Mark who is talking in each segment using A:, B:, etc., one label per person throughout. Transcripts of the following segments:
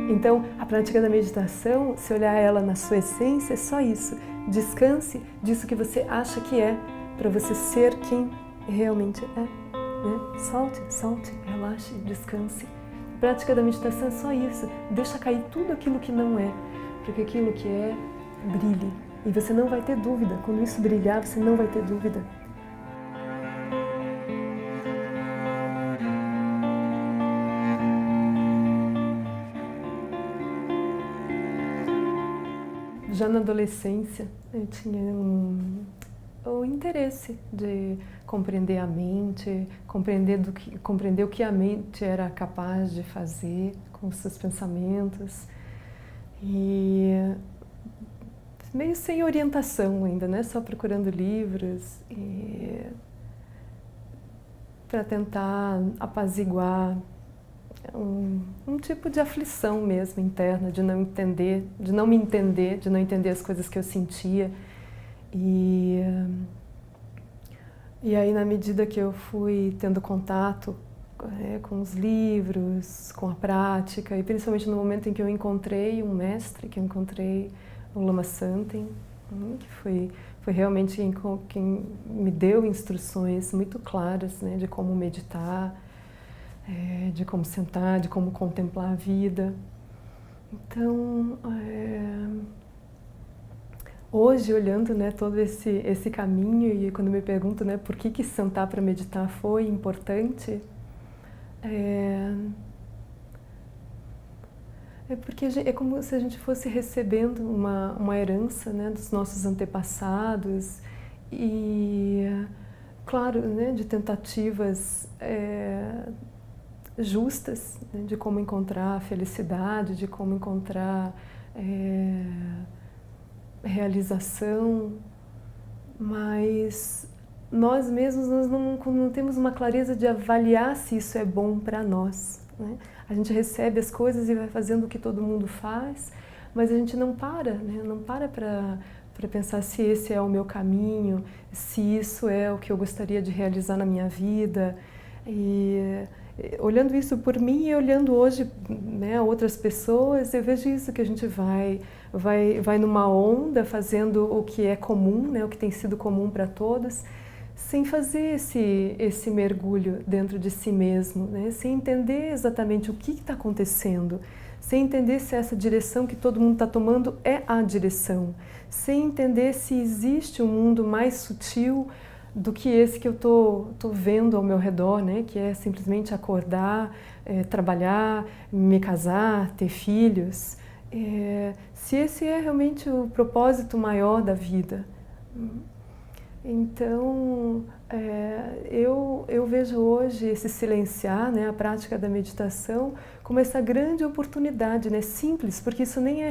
A: Então, a prática da meditação, se olhar ela na sua essência, é só isso. Descanse disso que você acha que é, para você ser quem realmente é. Né? Solte, relaxe, descanse. A prática da meditação é só isso. Deixa cair tudo aquilo que não é, porque aquilo que é, brilhe. E você não vai ter dúvida. Quando isso brilhar, você não vai ter dúvida. Já na adolescência, eu tinha o interesse de compreender a mente, compreender o que a mente era capaz de fazer com os seus pensamentos. E meio sem orientação ainda, né? Só procurando livros para tentar apaziguar um tipo de aflição mesmo interna, de não me entender, de não entender as coisas que eu sentia. E aí, na medida que eu fui tendo contato com os livros, com a prática, e principalmente no momento em que eu encontrei um mestre, que eu encontrei o Lama Santen, que foi realmente quem me deu instruções muito claras, né, de como meditar, de como sentar, de como contemplar a vida. Então, hoje, olhando, né, todo esse caminho, e quando me pergunto, né, por que sentar para meditar foi importante, porque é como se a gente fosse recebendo uma herança, né, dos nossos antepassados e, claro, né, de tentativas justas, né, de como encontrar a felicidade, de como encontrar realização, mas nós mesmos não temos uma clareza de avaliar se isso é bom para nós, né? A gente recebe as coisas e vai fazendo o que todo mundo faz, mas a gente não para, né? Não para pensar se esse é o meu caminho, se isso é o que eu gostaria de realizar na minha vida. E olhando isso por mim e olhando hoje, né, outras pessoas, eu vejo isso, que a gente vai numa onda fazendo o que é comum, né, o que tem sido comum para todos, sem fazer esse mergulho dentro de si mesmo, né, sem entender exatamente o que está acontecendo, sem entender se essa direção que todo mundo está tomando é a direção, sem entender se existe um mundo mais sutil do que esse que eu tô vendo ao meu redor, né? Que é simplesmente acordar, trabalhar, me casar, ter filhos. Se esse é realmente o propósito maior da vida. Então, eu vejo hoje esse silenciar, né, a prática da meditação, como essa grande oportunidade, né, simples, porque isso nem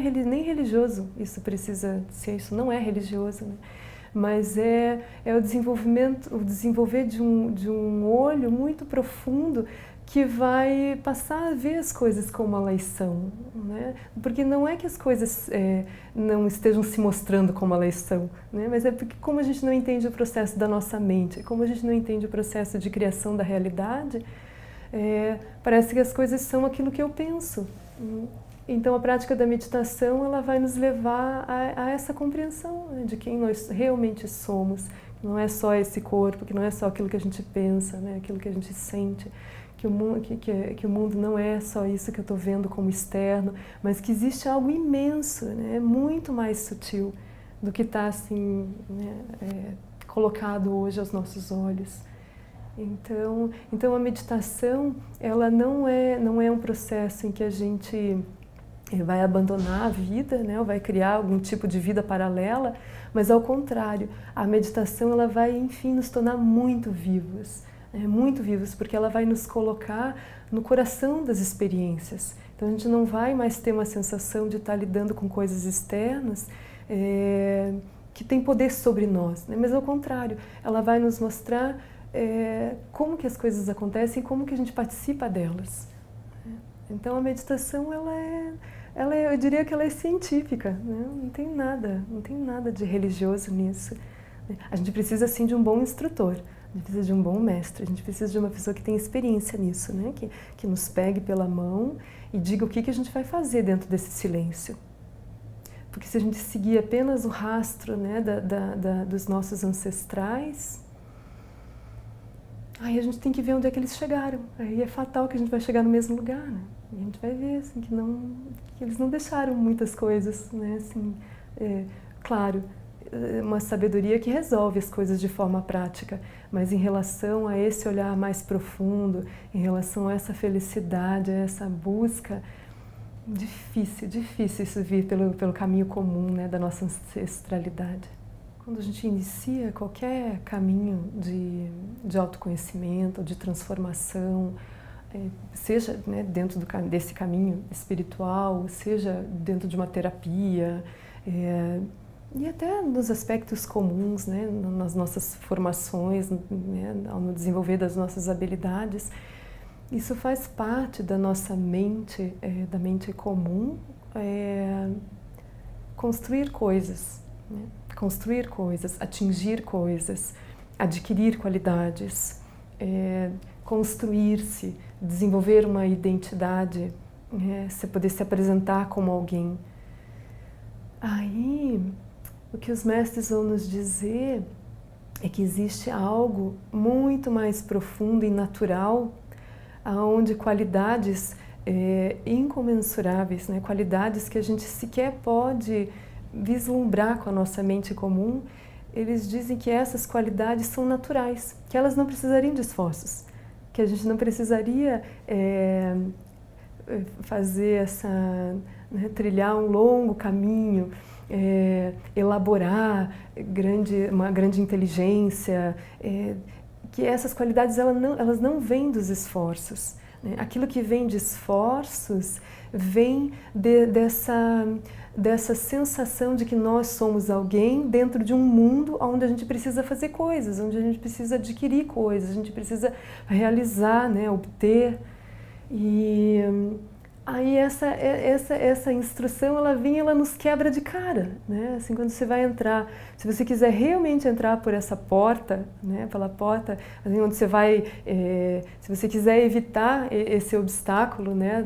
A: religioso, isso precisa ser, isso não é religioso, né? Mas é o desenvolver de um olho muito profundo que vai passar a ver as coisas como elas são, né? Porque não é que as coisas não estejam se mostrando como elas são, né? Mas é porque como a gente não entende o processo da nossa mente, como a gente não entende o processo de criação da realidade, parece que as coisas são aquilo que eu penso. Então, a prática da meditação, ela vai nos levar a essa compreensão, né, de quem nós realmente somos. Que não é só esse corpo, que não é só aquilo que a gente pensa, né, aquilo que a gente sente. Que o mundo não é só isso que eu estou vendo como externo, mas que existe algo imenso, né, muito mais sutil do que está assim, né, colocado hoje aos nossos olhos. Então a meditação, ela não é um processo em que a gente vai abandonar a vida, né, ou vai criar algum tipo de vida paralela, mas ao contrário, a meditação, ela vai, enfim, nos tornar muito vivos, né, muito vivos, porque ela vai nos colocar no coração das experiências. Então a gente não vai mais ter uma sensação de estar lidando com coisas externas que têm poder sobre nós, né, mas ao contrário, ela vai nos mostrar como que as coisas acontecem, como que a gente participa delas. Então a meditação, eu diria que ela é científica, né? Não tem nada de religioso nisso. A gente precisa sim de um bom instrutor, A gente precisa de um bom mestre, a gente precisa de uma pessoa que tenha experiência nisso, né? Que nos pegue pela mão e diga o que a gente vai fazer dentro desse silêncio. Porque se a gente seguir apenas o rastro, né, dos nossos ancestrais, aí a gente tem que ver onde é que eles chegaram. Aí é fatal que a gente vai chegar no mesmo lugar, né? E a gente vai ver assim, que eles não deixaram muitas coisas, né? Assim, claro, uma sabedoria que resolve as coisas de forma prática, mas em relação a esse olhar mais profundo, em relação a essa felicidade, a essa busca, difícil isso vir pelo caminho comum, né, da nossa ancestralidade. Quando a gente inicia qualquer caminho de autoconhecimento, de transformação, seja, né, dentro desse caminho espiritual, seja dentro de uma terapia, e até nos aspectos comuns, né, nas nossas formações, né, no desenvolver das nossas habilidades, isso faz parte da nossa mente, da mente comum, construir coisas, né? Construir coisas, atingir coisas, adquirir qualidades, construir-se, desenvolver uma identidade, poder se apresentar como alguém. Aí, o que os mestres vão nos dizer é que existe algo muito mais profundo e natural, onde qualidades incomensuráveis, né, qualidades que a gente sequer pode vislumbrar com a nossa mente comum, eles dizem que essas qualidades são naturais, que elas não precisariam de esforços, que a gente não precisaria fazer né, trilhar um longo caminho, elaborar uma grande inteligência, que essas qualidades elas não vêm dos esforços, né? Aquilo que vem de esforços vem dessa sensação de que nós somos alguém dentro de um mundo onde a gente precisa fazer coisas, onde a gente precisa adquirir coisas, a gente precisa realizar, né, obter. E aí essa instrução, ela nos quebra de cara, né? Assim, quando você vai entrar, se você quiser realmente entrar por essa porta, né, pela porta, assim, onde você vai, se você quiser evitar esse obstáculo, né,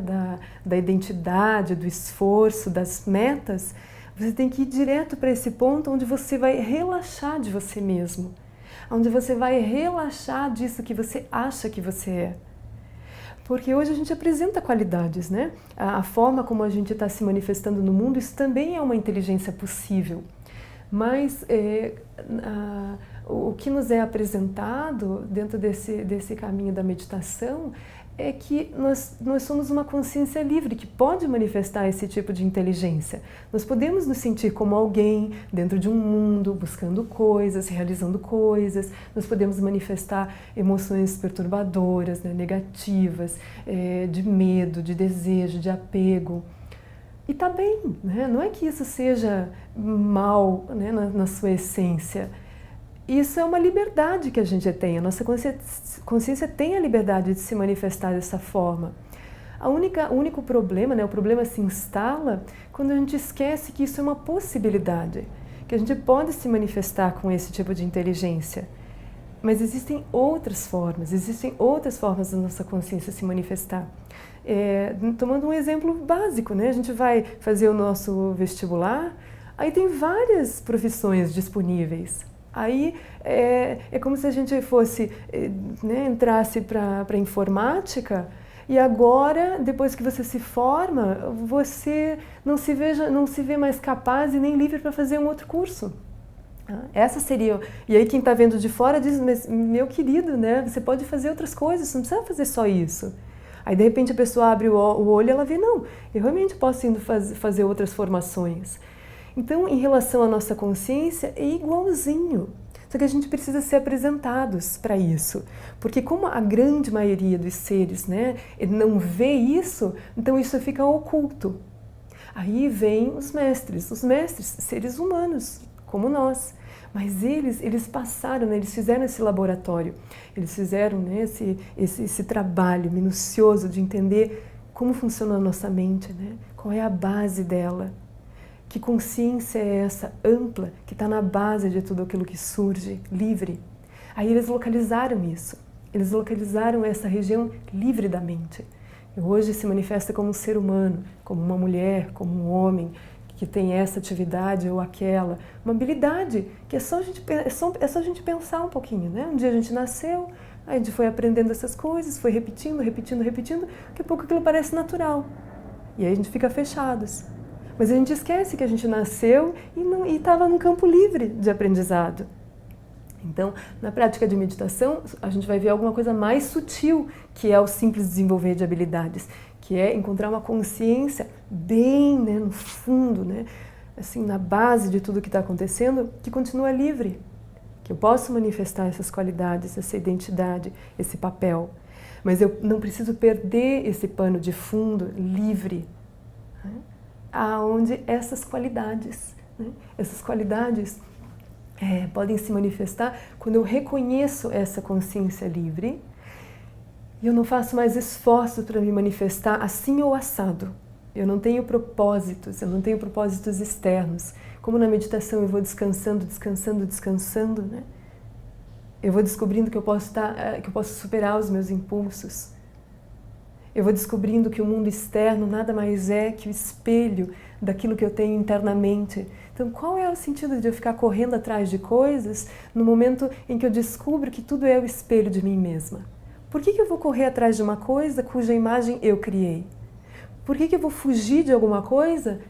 A: da identidade, do esforço, das metas, você tem que ir direto para esse ponto onde você vai relaxar de você mesmo, onde você vai relaxar disso que você acha que você é. Porque hoje a gente apresenta qualidades, né? A forma como a gente está se manifestando no mundo, isso também é uma inteligência possível. Mas o que nos é apresentado dentro desse caminho da meditação é que nós somos uma consciência livre que pode manifestar esse tipo de inteligência. Nós podemos nos sentir como alguém dentro de um mundo, buscando coisas, realizando coisas. Nós podemos manifestar emoções perturbadoras, né, negativas, de medo, de desejo, de apego. E tá bem, né? Não é que isso seja mal, né, na sua essência. Isso é uma liberdade que a gente tem, a nossa consciência tem a liberdade de se manifestar dessa forma. O único problema, né, o problema se instala quando a gente esquece que isso é uma possibilidade, que a gente pode se manifestar com esse tipo de inteligência. Mas existem outras formas da nossa consciência se manifestar. Tomando um exemplo básico, né, a gente vai fazer o nosso vestibular, aí tem várias profissões disponíveis. Aí é como se a gente fosse, né, entrasse para a informática e agora, depois que você se forma, você não se vê mais capaz e nem livre para fazer um outro curso. Essa seria... E aí quem está vendo de fora diz, mas meu querido, né, você pode fazer outras coisas, você não precisa fazer só isso. Aí de repente a pessoa abre o olho e ela vê, não, eu realmente posso indo fazer outras formações. Então, em relação à nossa consciência, é igualzinho. Só que a gente precisa ser apresentados para isso. Porque como a grande maioria dos seres, né, não vê isso, então isso fica oculto. Aí vêm os mestres, seres humanos, como nós. Mas eles passaram, né, eles fizeram esse laboratório, eles fizeram, né, esse trabalho minucioso de entender como funciona a nossa mente, né, qual é a base dela. Que consciência é essa ampla que está na base de tudo aquilo que surge, livre? Aí eles localizaram isso. Eles localizaram essa região livre da mente. E hoje se manifesta como um ser humano, como uma mulher, como um homem, que tem essa atividade ou aquela. Uma habilidade que é só a gente pensar um pouquinho, né? Um dia a gente nasceu, aí a gente foi aprendendo essas coisas, foi repetindo, daqui a pouco aquilo parece natural. E aí a gente fica fechados. Mas a gente esquece que a gente nasceu e estava num campo livre de aprendizado. Então, na prática de meditação, a gente vai ver alguma coisa mais sutil, que é o simples desenvolver de habilidades, que é encontrar uma consciência bem, né, no fundo, né, assim, na base de tudo que está acontecendo, que continua livre, que eu posso manifestar essas qualidades, essa identidade, esse papel, mas eu não preciso perder esse pano de fundo livre, né, aonde essas qualidades podem se manifestar quando eu reconheço essa consciência livre e eu não faço mais esforço para me manifestar assim ou assado. Eu não tenho propósitos externos. Como na meditação eu vou descansando, né? Eu vou descobrindo que eu posso superar os meus impulsos. Eu vou descobrindo que o mundo externo nada mais é que o espelho daquilo que eu tenho internamente. Então, qual é o sentido de eu ficar correndo atrás de coisas no momento em que eu descubro que tudo é o espelho de mim mesma? Por que eu vou correr atrás de uma coisa cuja imagem eu criei? Por que eu vou fugir de alguma coisa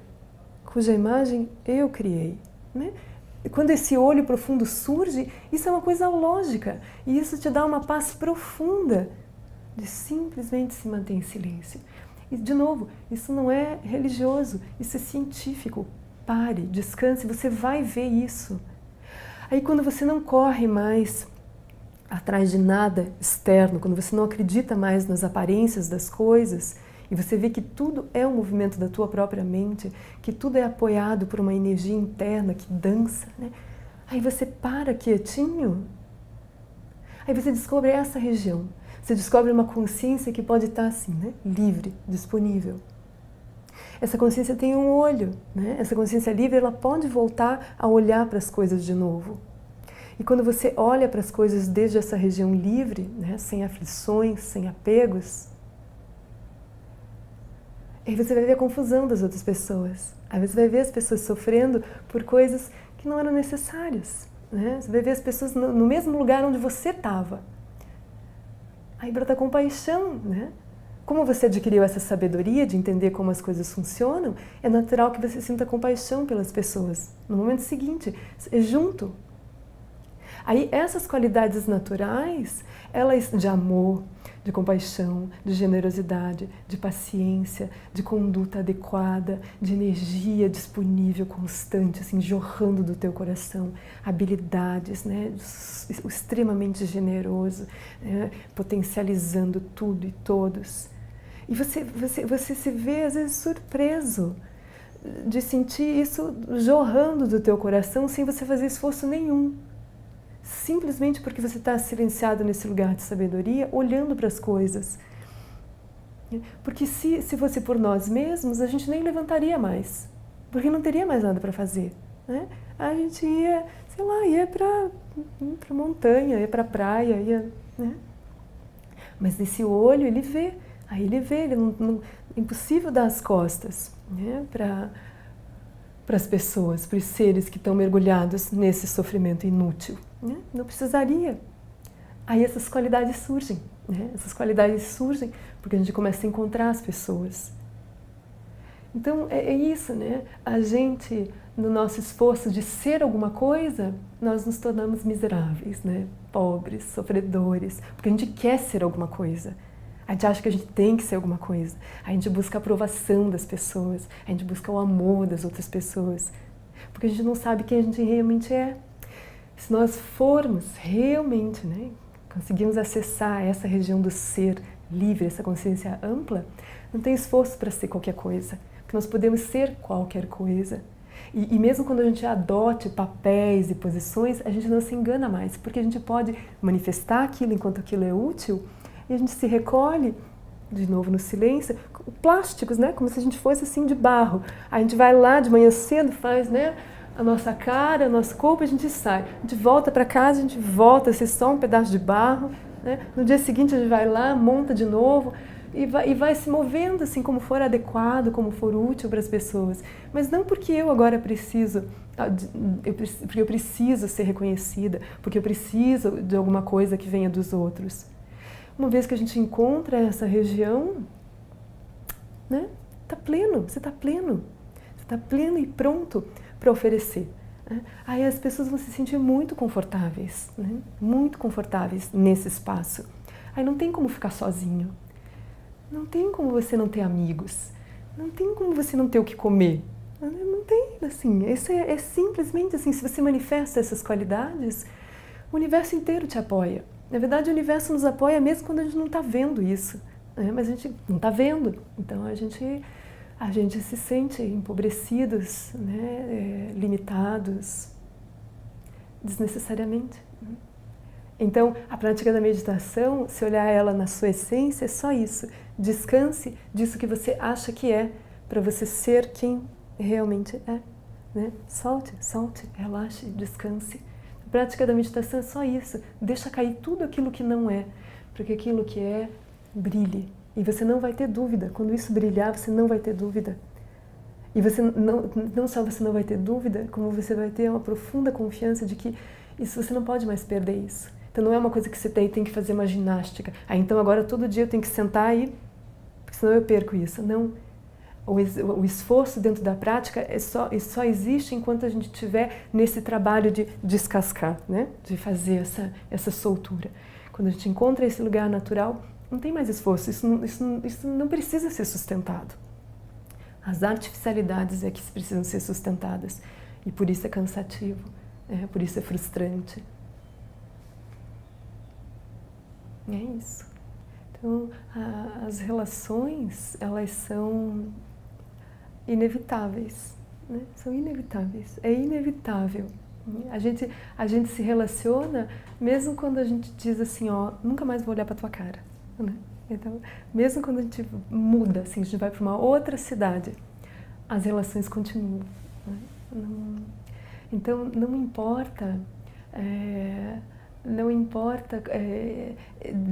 A: cuja imagem eu criei? Né? E quando esse olho profundo surge, isso é uma coisa lógica e isso te dá uma paz profunda de simplesmente se manter em silêncio. E, de novo, isso não é religioso, isso é científico. Pare, descanse, você vai ver isso. Aí quando você não corre mais atrás de nada externo, quando você não acredita mais nas aparências das coisas, e você vê que tudo é um movimento da tua própria mente, que tudo é apoiado por uma energia interna que dança, né? Aí você para quietinho, aí você descobre essa região. Você descobre uma consciência que pode estar assim, né? Livre, disponível. Essa consciência tem um olho, né? Essa consciência livre, ela pode voltar a olhar para as coisas de novo. E quando você olha para as coisas desde essa região livre, né? Sem aflições, sem apegos, aí você vai ver a confusão das outras pessoas. Aí você vai ver as pessoas sofrendo por coisas que não eram necessárias, né? Você vai ver as pessoas no mesmo lugar onde você estava. Aí brota compaixão, né? Como você adquiriu essa sabedoria de entender como as coisas funcionam, é natural que você sinta compaixão pelas pessoas. No momento seguinte, junto. Aí essas qualidades naturais, elas de amor, de compaixão, de generosidade, de paciência, de conduta adequada, de energia disponível, constante, assim, jorrando do teu coração, habilidades, né, extremamente generoso, né, potencializando tudo e todos. E você se vê, às vezes, surpreso de sentir isso jorrando do teu coração sem você fazer esforço nenhum. Simplesmente porque você está silenciado nesse lugar de sabedoria, olhando para as coisas. Porque se fosse por nós mesmos, a gente nem levantaria mais. Porque não teria mais nada para fazer. Né? A gente ia, sei lá, ia para montanha, ia para a praia, ia... Né? Mas nesse olho ele vê. Aí ele vê, é impossível dar as costas, né, para as pessoas, para os seres que estão mergulhados nesse sofrimento inútil. Né? Não precisaria. Aí essas qualidades surgem, né? Essas qualidades surgem porque a gente começa a encontrar as pessoas. Então é isso, né? A gente, no nosso esforço de ser alguma coisa, nós nos tornamos miseráveis, né? Pobres, sofredores, porque a gente quer ser alguma coisa. A gente acha que a gente tem que ser alguma coisa. A gente busca a aprovação das pessoas. A gente busca o amor das outras pessoas. Porque a gente não sabe quem a gente realmente é. Se nós formos realmente, né, conseguimos acessar essa região do ser livre, essa consciência ampla, não tem esforço para ser qualquer coisa. Porque nós podemos ser qualquer coisa. E mesmo quando a gente adote papéis e posições, a gente não se engana mais. Porque a gente pode manifestar aquilo enquanto aquilo é útil, e a gente se recolhe, de novo no silêncio, plásticos, né? Como se a gente fosse assim de barro. A gente vai lá de manhã cedo, faz, né, a nossa cara, o nosso corpo, a gente sai. A gente volta para casa, a gente volta a ser só um pedaço de barro, né? No dia seguinte a gente vai lá, monta de novo e vai se movendo assim como for adequado, como for útil para as pessoas. Mas não porque eu agora preciso, porque eu preciso ser reconhecida, porque eu preciso de alguma coisa que venha dos outros. Uma vez que a gente encontra essa região, né? Tá pleno, você está pleno. Você está pleno e pronto para oferecer. Né? Aí as pessoas vão se sentir muito confortáveis, né? Muito confortáveis nesse espaço. Aí não tem como ficar sozinho. Não tem como você não ter amigos. Não tem como você não ter o que comer. Não tem, assim. Isso é simplesmente assim, se você manifesta essas qualidades, o universo inteiro te apoia. Na verdade, o universo nos apoia mesmo quando a gente não está vendo isso. Né? Mas a gente não está vendo. Então a gente se sente empobrecidos, né? Limitados, desnecessariamente. Então, a prática da meditação, se olhar ela na sua essência, é só isso. Descanse disso que você acha que é, para você ser quem realmente é. Né? Solte, relaxe, descanse. A prática da meditação é só isso. Deixa cair tudo aquilo que não é, para que aquilo que é brilhe. E você não vai ter dúvida. Quando isso brilhar, você não vai ter dúvida. E você não só você não vai ter dúvida, como você vai ter uma profunda confiança de que isso você não pode mais perder isso. Então não é uma coisa que você tem que fazer uma ginástica. Então agora todo dia eu tenho que sentar aí, porque senão eu perco isso. Não. O esforço dentro da prática só existe enquanto a gente estiver nesse trabalho de descascar, né? De fazer essa soltura. Quando a gente encontra esse lugar natural, não tem mais esforço, isso não precisa ser sustentado. As artificialidades é que precisam ser sustentadas. E por isso é cansativo, por isso é frustrante. É isso. Então, as relações, elas são inevitáveis, né? São inevitáveis. É inevitável. A gente se relaciona mesmo quando a gente diz assim, ó, nunca mais vou olhar para tua cara. Né? Então, mesmo quando a gente muda, assim, a gente vai para uma outra cidade, as relações continuam. Né? Então, não importa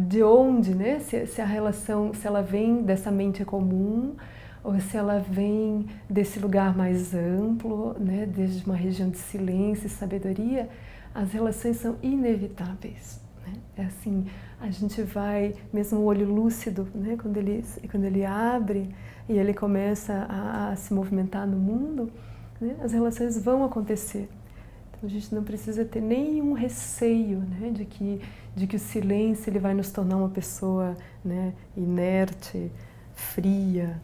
A: de onde, né? Se a relação, se ela vem dessa mente comum ou se ela vem desse lugar mais amplo, né? Desde uma região de silêncio e sabedoria, as relações são inevitáveis. Né? É assim, a gente vai, mesmo o olho lúcido, né? Quando ele abre e ele começa a se movimentar no mundo, né? As relações vão acontecer. Então a gente não precisa ter nenhum receio, né? de que o silêncio ele vai nos tornar uma pessoa, né? Inerte, fria,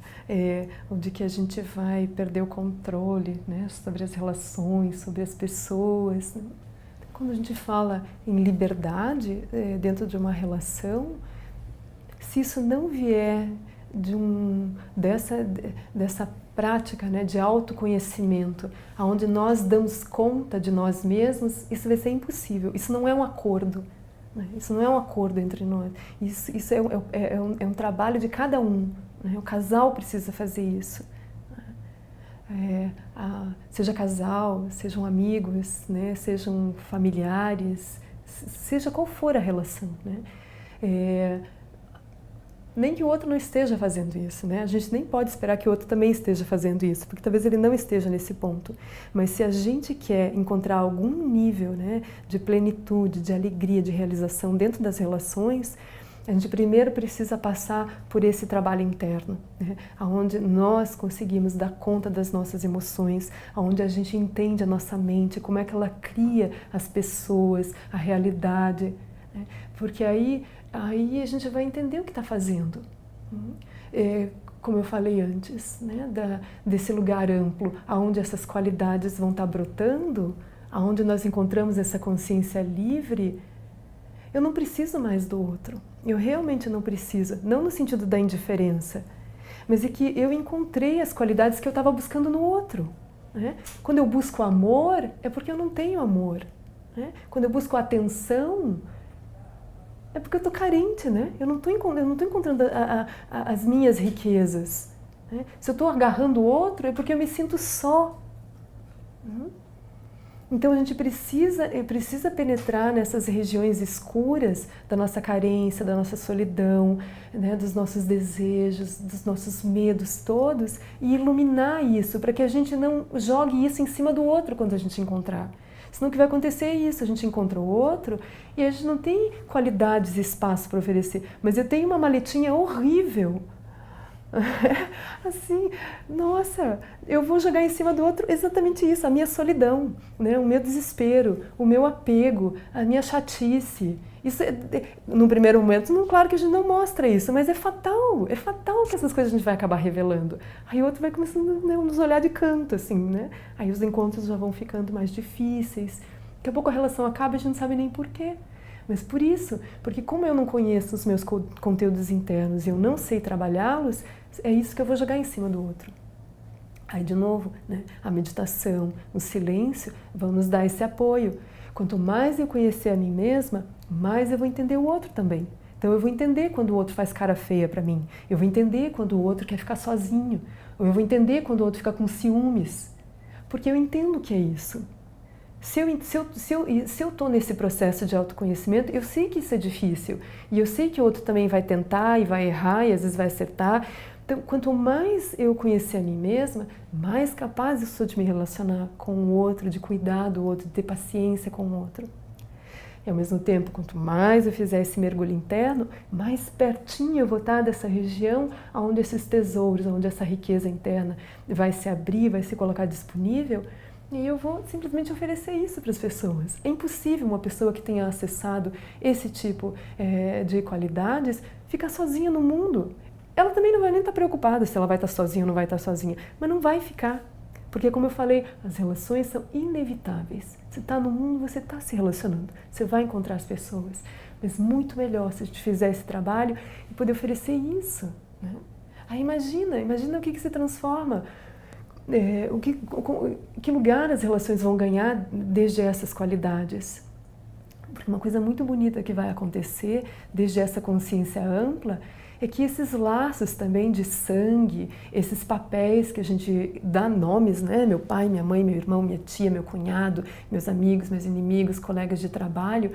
A: ou de que a gente vai perder o controle, né? Sobre as relações, sobre as pessoas. Né? Quando a gente fala em liberdade dentro de uma relação, se isso não vier dessa prática, né, de autoconhecimento, onde nós damos conta de nós mesmos, isso vai ser impossível. Isso não é um acordo. Né? Isso não é um acordo entre nós. Isso é um trabalho de cada um. Né? O casal precisa fazer isso. Seja casal, sejam amigos, né? Sejam familiares, seja qual for a relação. Né? Nem que o outro não esteja fazendo isso, né? A gente nem pode esperar que o outro também esteja fazendo isso, porque talvez ele não esteja nesse ponto. Mas se a gente quer encontrar algum nível, né, de plenitude, de alegria, de realização dentro das relações, a gente primeiro precisa passar por esse trabalho interno, né? Onde nós conseguimos dar conta das nossas emoções, onde a gente entende a nossa mente, como é que ela cria as pessoas, a realidade, né? Porque aí a gente vai entender o que está fazendo. Como eu falei antes, né? Desse lugar amplo, onde essas qualidades vão estar brotando, onde nós encontramos essa consciência livre, eu não preciso mais do outro. Eu realmente não preciso, não no sentido da indiferença, mas é que eu encontrei as qualidades que eu estava buscando no outro. Né? Quando eu busco amor, é porque eu não tenho amor. Né? Quando eu busco atenção, é porque eu estou carente, né? Eu não estou encontrando as minhas riquezas. Né? Se eu estou agarrando o outro, é porque eu me sinto só. Então a gente precisa penetrar nessas regiões escuras da nossa carência, da nossa solidão, né, dos nossos desejos, dos nossos medos todos e iluminar isso, para que a gente não jogue isso em cima do outro quando a gente encontrar. Senão o que vai acontecer é isso, a gente encontra o outro e a gente não tem qualidades e espaço para oferecer. Mas eu tenho uma maletinha horrível. Assim, nossa, eu vou jogar em cima do outro exatamente isso, a minha solidão, né? O meu desespero, o meu apego, a minha chatice. Isso, num primeiro momento, não, claro que a gente não mostra isso, mas é fatal que essas coisas a gente vai acabar revelando. Aí o outro vai começando, né, a nos olhar de canto, assim, né? Aí os encontros já vão ficando mais difíceis. Daqui a pouco a relação acaba e a gente não sabe nem por quê. Mas por isso, porque como eu não conheço os meus conteúdos internos e eu não sei trabalhá-los, é isso que eu vou jogar em cima do outro. Aí, de novo, né, a meditação, o silêncio vão nos dar esse apoio. Quanto mais eu conhecer a mim mesma, mais eu vou entender o outro também. Então eu vou entender quando o outro faz cara feia para mim. Eu vou entender quando o outro quer ficar sozinho. Ou eu vou entender quando o outro fica com ciúmes. Porque eu entendo o que é isso. Se eu estou nesse processo de autoconhecimento, eu sei que isso é difícil. E eu sei que o outro também vai tentar e vai errar e às vezes vai acertar. Então, quanto mais eu conhecer a mim mesma, mais capaz eu sou de me relacionar com o outro, de cuidar do outro, de ter paciência com o outro. E ao mesmo tempo, quanto mais eu fizer esse mergulho interno, mais pertinho eu vou estar dessa região onde esses tesouros, onde essa riqueza interna vai se abrir, vai se colocar disponível. E eu vou simplesmente oferecer isso para as pessoas. É impossível uma pessoa que tenha acessado esse tipo de qualidades ficar sozinha no mundo. Ela também não vai nem estar preocupada se ela vai estar sozinha ou não vai estar sozinha, mas não vai ficar. Porque, como eu falei, as relações são inevitáveis. Você está no mundo, você está se relacionando, você vai encontrar as pessoas. Mas muito melhor se a gente fizer esse trabalho e poder oferecer isso, né? Aí imagina o que se transforma. Que lugar as relações vão ganhar desde essas qualidades? Porque uma coisa muito bonita que vai acontecer desde essa consciência ampla é que esses laços também de sangue, esses papéis que a gente dá nomes, né? Meu pai, minha mãe, meu irmão, minha tia, meu cunhado, meus amigos, meus inimigos, colegas de trabalho,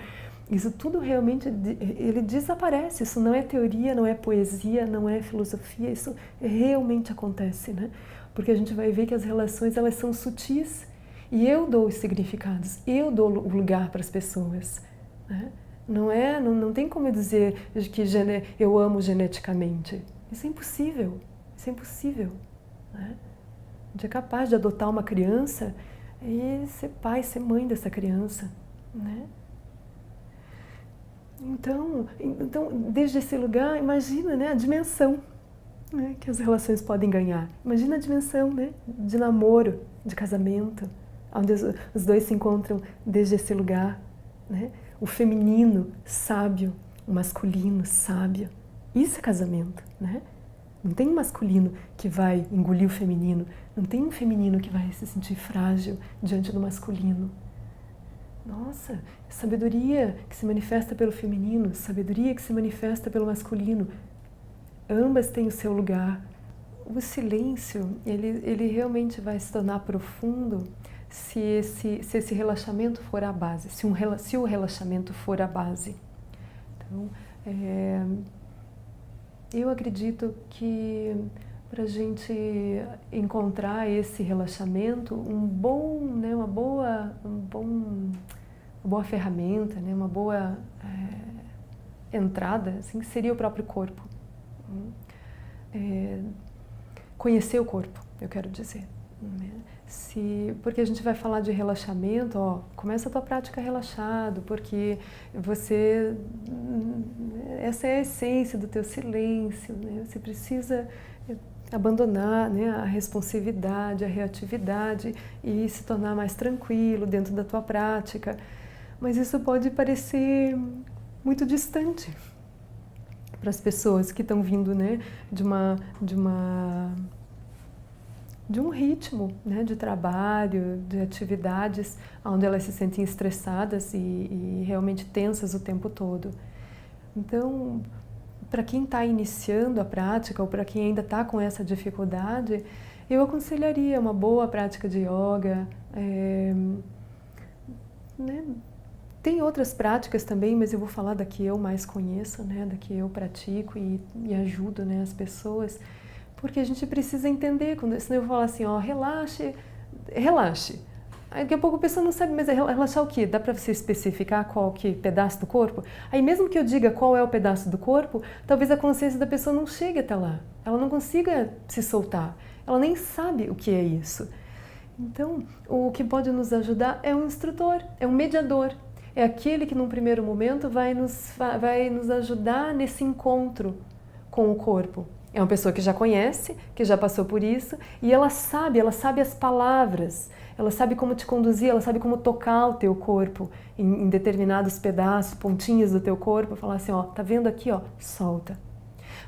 A: isso tudo realmente ele desaparece. Isso não é teoria, não é poesia, não é filosofia, isso realmente acontece, né? Porque a gente vai ver que as relações, elas são sutis e eu dou os significados, eu dou o lugar para as pessoas, né? Não tem como eu dizer que eu amo geneticamente. Isso é impossível, né? A gente é capaz de adotar uma criança e ser pai, ser mãe dessa criança, né? Então, desde esse lugar, imagina, né, a dimensão, né, que as relações podem ganhar. Imagina a dimensão, né, de namoro, de casamento, onde os dois se encontram desde esse lugar, né? O feminino sábio, o masculino sábio. Isso é casamento, né? Não tem um masculino que vai engolir o feminino, não tem um feminino que vai se sentir frágil diante do masculino. Nossa, sabedoria que se manifesta pelo feminino, sabedoria que se manifesta pelo masculino. Ambas têm o seu lugar. O silêncio, ele realmente vai se tornar profundo se esse relaxamento for a base, se o relaxamento for a base. Então, eu acredito que para a gente encontrar esse relaxamento, uma boa ferramenta, né, uma boa entrada, assim, seria o próprio corpo. Conhecer o corpo, eu quero dizer. Porque a gente vai falar de relaxamento, começa a tua prática relaxado, porque essa é a essência do teu silêncio, né? Você precisa abandonar, né, a responsividade, a reatividade e se tornar mais tranquilo dentro da tua prática. Mas isso pode parecer muito distante para as pessoas que estão vindo, né, de um ritmo, né, de trabalho, de atividades onde elas se sentem estressadas e realmente tensas o tempo todo. Então, para quem está iniciando a prática ou para quem ainda está com essa dificuldade, eu aconselharia uma boa prática de yoga, Tem outras práticas também, mas eu vou falar da que eu mais conheço, né? Da que eu pratico e ajudo, né, as pessoas. Porque a gente precisa entender, senão eu vou falar assim, ó, relaxe, relaxe. Aí daqui a pouco a pessoa não sabe, mas relaxar o quê? Dá para você especificar qual que pedaço do corpo? Aí mesmo que eu diga qual é o pedaço do corpo, talvez a consciência da pessoa não chegue até lá. Ela não consiga se soltar. Ela nem sabe o que é isso. Então, o que pode nos ajudar é um instrutor, é um mediador. É aquele que num primeiro momento vai nos ajudar nesse encontro com o corpo. É uma pessoa que já conhece, que já passou por isso, e ela sabe as palavras, ela sabe como te conduzir, ela sabe como tocar o teu corpo em determinados pedaços, pontinhos do teu corpo, falar assim, ó, tá vendo aqui, ó, solta.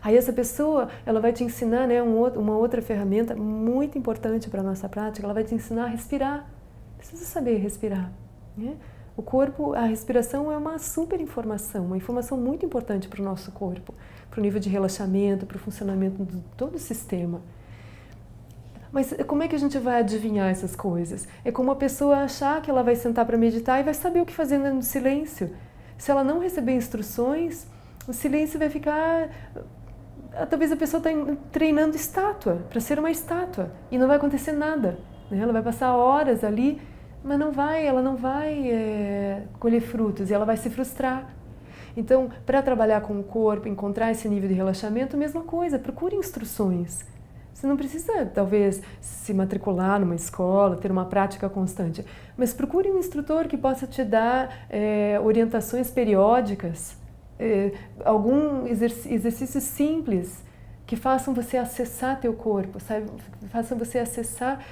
A: Aí essa pessoa, ela vai te ensinar, né, uma outra ferramenta muito importante para a nossa prática, ela vai te ensinar a respirar. Precisa saber respirar, né? O corpo, a respiração é uma super informação, uma informação muito importante para o nosso corpo, para o nível de relaxamento, para o funcionamento de todo o sistema. Mas como é que a gente vai adivinhar essas coisas? É como a pessoa achar que ela vai sentar para meditar e vai saber o que fazer no silêncio. Se ela não receber instruções, o silêncio vai ficar... Talvez a pessoa está treinando estátua, para ser uma estátua, e não vai acontecer nada, né? Ela vai passar horas ali, mas ela não vai colher frutos e ela vai se frustrar. Então, para trabalhar com o corpo, encontrar esse nível de relaxamento, mesma coisa, procure instruções. Você não precisa, talvez, se matricular numa escola, ter uma prática constante, mas procure um instrutor que possa te dar orientações periódicas, algum exercício simples que façam você acessar teu corpo, façam você acessar,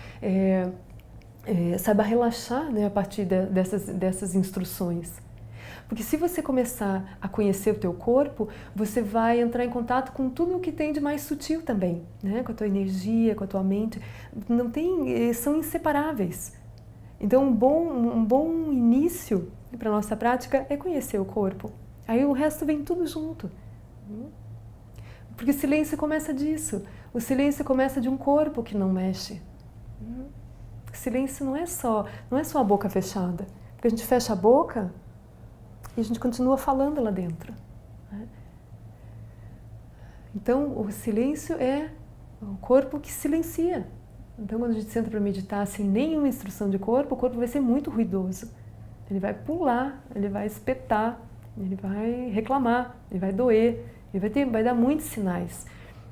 A: saiba relaxar, né, a partir dessas instruções. Porque se você começar a conhecer o teu corpo, você vai entrar em contato com tudo o que tem de mais sutil também, né? Com a tua energia, com a tua mente. São inseparáveis. Então, um bom início para a nossa prática é conhecer o corpo. Aí o resto vem tudo junto. Porque o silêncio começa disso. O silêncio começa de um corpo que não mexe. O silêncio não é só a boca fechada. Porque a gente fecha a boca e a gente continua falando lá dentro. Então, o silêncio é o corpo que silencia. Então, quando a gente senta para meditar sem nenhuma instrução de corpo, o corpo vai ser muito ruidoso. Ele vai pular, ele vai espetar, ele vai reclamar, ele vai doer, ele vai dar muitos sinais.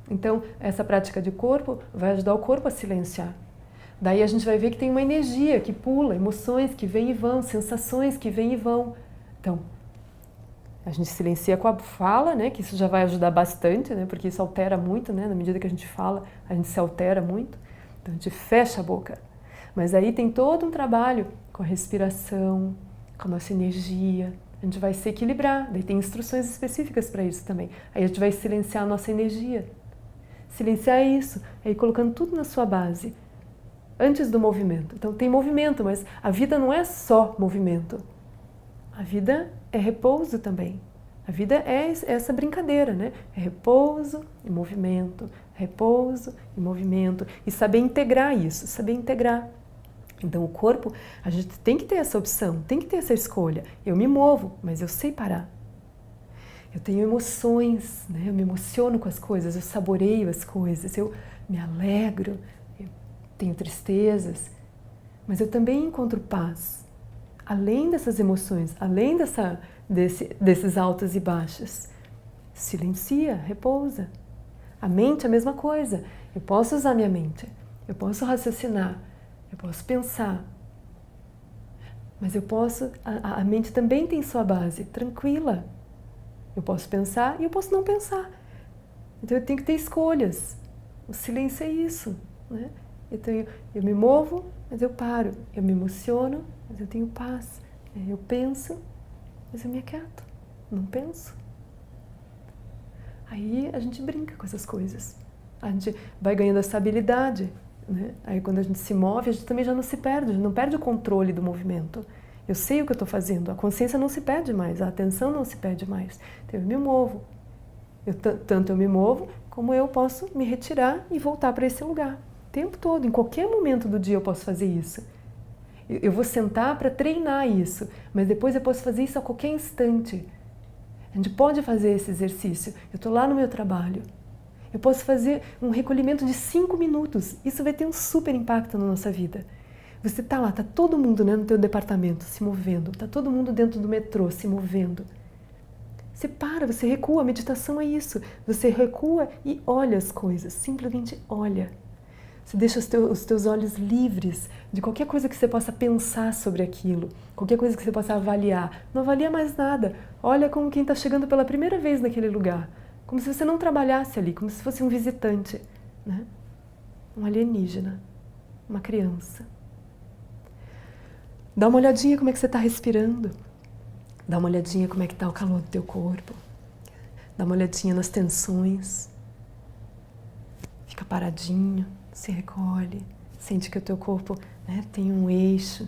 A: Então, essa prática de corpo vai ajudar o corpo a silenciar. Daí a gente vai ver que tem uma energia que pula, emoções que vêm e vão, sensações que vêm e vão. Então, a gente silencia com a fala, né, que isso já vai ajudar bastante, né, porque isso altera muito, né, na medida que a gente fala, a gente se altera muito. Então, a gente fecha a boca. Mas aí tem todo um trabalho com a respiração, com a nossa energia. A gente vai se equilibrar, daí tem instruções específicas para isso também. Aí a gente vai silenciar a nossa energia. Silenciar é isso, é ir colocando tudo na sua base, antes do movimento. Então tem movimento, mas a vida não é só movimento. A vida é repouso também. A vida é essa brincadeira, né? É repouso e movimento, repouso e movimento. E saber integrar isso, saber integrar. Então o corpo, a gente tem que ter essa opção, tem que ter essa escolha. Eu me movo, mas eu sei parar. Eu tenho emoções, né? Eu me emociono com as coisas, eu saboreio as coisas, eu me alegro, eu tenho tristezas, mas eu também encontro paz. Além dessas emoções, além desses altos e baixos, silencia, repousa. A mente é a mesma coisa. Eu posso usar minha mente, eu posso raciocinar, eu posso pensar, mas a mente também tem sua base, tranquila. Eu posso pensar e eu posso não pensar. Então eu tenho que ter escolhas. O silêncio é isso, né? Eu me movo, mas eu paro. Eu me emociono, mas eu tenho paz. Eu penso, mas eu me aquieto. Não penso. Aí a gente brinca com essas coisas. A gente vai ganhando essa habilidade, né? Aí quando a gente se move, a gente também já não se perde, a gente não perde o controle do movimento. Eu sei o que eu estou fazendo, a consciência não se perde mais, a atenção não se perde mais. Então eu me movo. Tanto eu me movo, como eu posso me retirar e voltar para esse lugar. O tempo todo, em qualquer momento do dia eu posso fazer isso. Eu vou sentar para treinar isso, mas depois eu posso fazer isso a qualquer instante. A gente pode fazer esse exercício. Eu estou lá no meu trabalho. Eu posso fazer um recolhimento de 5 minutos. Isso vai ter um super impacto na nossa vida. Você está lá, está todo mundo, né, no teu departamento se movendo. Está todo mundo dentro do metrô se movendo. Você para, você recua. A meditação é isso. Você recua e olha as coisas. Simplesmente olha. Você deixa os teus olhos livres de qualquer coisa que você possa pensar sobre aquilo, qualquer coisa que você possa avaliar. Não avalia mais nada. Olha como quem está chegando pela primeira vez naquele lugar. Como se você não trabalhasse ali, como se fosse um visitante, né? Um alienígena, uma criança. Dá uma olhadinha como é que você está respirando. Dá uma olhadinha como é que está o calor do teu corpo. Dá uma olhadinha nas tensões. Fica paradinho. Se recolhe, sente que o teu corpo, né, tem um eixo.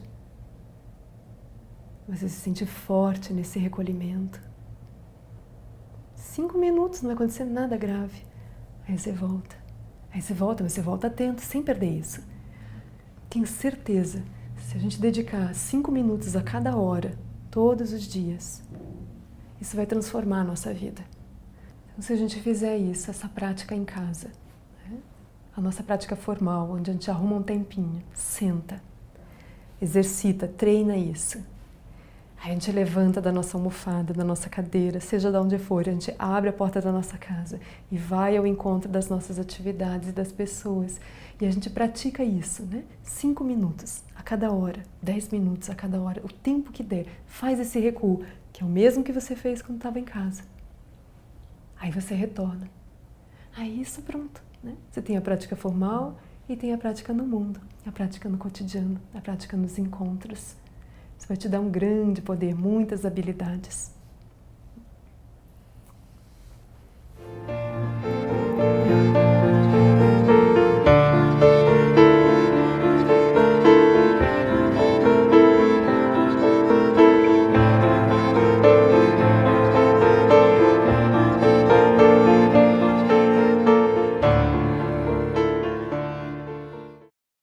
A: Você se sente forte nesse recolhimento. 5 minutos, não vai acontecer nada grave. Aí você volta. Aí você volta, mas você volta atento, sem perder isso. Tenho certeza, se a gente dedicar 5 minutos a cada hora, todos os dias, isso vai transformar a nossa vida. Então, se a gente fizer isso, essa prática em casa, a nossa prática formal, onde a gente arruma um tempinho, senta, exercita, treina isso. Aí a gente levanta da nossa almofada, da nossa cadeira, seja de onde for, a gente abre a porta da nossa casa e vai ao encontro das nossas atividades e das pessoas. E a gente pratica isso, né? 5 minutos a cada hora, 10 minutos a cada hora, o tempo que der. Faz esse recuo, que é o mesmo que você fez quando estava em casa. Aí você retorna. Aí isso, pronto. Né? Você tem a prática formal e tem a prática no mundo, a prática no cotidiano, a prática nos encontros. Isso vai te dar um grande poder, muitas habilidades.